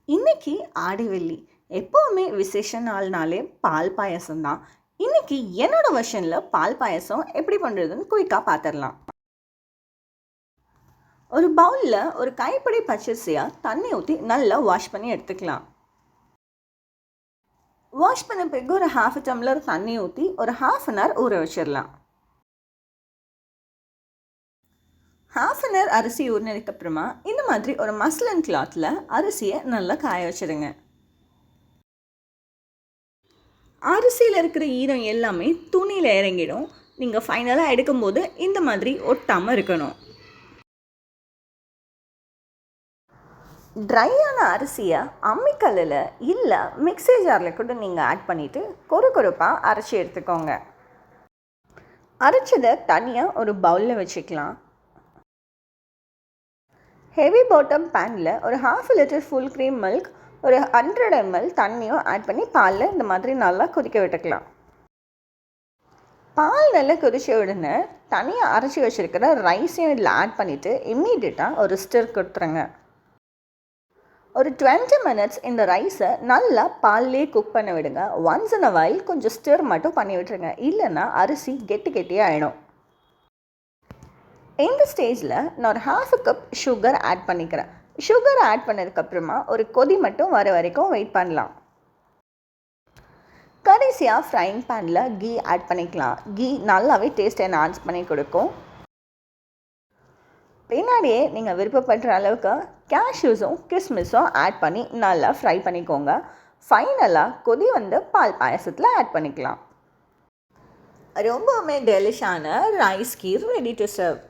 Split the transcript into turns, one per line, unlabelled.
இன்னைக்கு ஆடி வெள்ளி. எப்போவுமே விசேஷ நாள்னாலே பால் பாயாசம் தான். இன்னைக்கு என்னோட வெர்ஷனில் பால் பாயாசம் எப்படி பண்ணுறதுன்னு குயிக்காக பார்த்துடலாம். ஒரு பவுலில் ஒரு கைப்பிடி பச்சரிசியாக தண்ணி ஊற்றி நல்லா வாஷ் பண்ணி எடுத்துக்கலாம். வாஷ் பண்ண பிறகு ஒரு ½ டம்ளர் தண்ணி ஊற்றி ஒரு ½ ஊற வச்சிடலாம். ½ அரிசி ஊறினதுக்கப்புறமா இந்த மாதிரி ஒரு மஸ்லின் கிளாத்தில் அரிசியை நல்லா காய வச்சிடுங்க. அரிசியில் இருக்கிற ஈரம் எல்லாமே துணியில் இறங்கிடும். நீங்கள் ஃபைனலாக எடுக்கும்போது இந்த மாதிரி ஒட்டாமல் இருக்கணும். ட்ரையான அரிசியை அம்மிக்கல்லில் இல்லை மிக்ஸி ஜாரில் கூட நீங்கள் ஆட் பண்ணிவிட்டு கொருப்பாக அரைச்சி எடுத்துக்கோங்க. அரைச்சதை தனியாக ஒரு பவுலில் வச்சுக்கலாம். ஹெவி பாட்டம் பேனில் ஒரு ½ லிட்டர் ஃபுல் க்ரீம் மில்க், ஒரு 100 ml தண்ணியும் ஆட் பண்ணி பாலில் இந்த மாதிரி நல்லா கொதிக்க விட்டுக்கலாம். பால் நல்லா கொதிச்ச உடனே தனியாக அரைச்சி வச்சுருக்கிற ரைஸையும் இதில் ஆட் பண்ணிவிட்டு இம்மீடியட்டாக ஒரு ஸ்டிர் கொடுத்துருங்க. ஒரு 20 minutes இந்த ரைஸை நல்லா பால்லே குக் பண்ண விடுங்க. ஒன்ஸ் இன் அ வைல் கொஞ்சம் ஸ்டிர் மட்டும் பண்ணி விட்டுருங்க, இல்லைன்னா அரிசி கெட்டியாக ஆகிடும். இந்த ஸ்டேஜில் நான் ஒரு ½ கப் சுகர் ஆட் பண்ணிக்கிறேன். சுகர் ஆட் பண்ணதுக்கப்புறமா ஒரு கொதி மட்டும் வர வரைக்கும் வெயிட் பண்ணலாம். கடைசியாக ஃப்ரைங் பேனில் கீ ஆட் பண்ணிக்கலாம். கீ நல்லாவே டேஸ்ட் என்ஹான்ஸ் பண்ணி கொடுக்கும். பின்னாடியே நீங்கள் விருப்பப்படுற அளவுக்கு கேஷ்யூஸும் கிஸ்மிஸும் ஆட் பண்ணி நல்லா ஃப்ரை பண்ணிக்கோங்க. ஃபைனலாக கொதி வந்து பால் பாயசத்தில் ஆட் பண்ணிக்கலாம். ரொம்பவுமே டெலிஷான rice kheer ready to serve.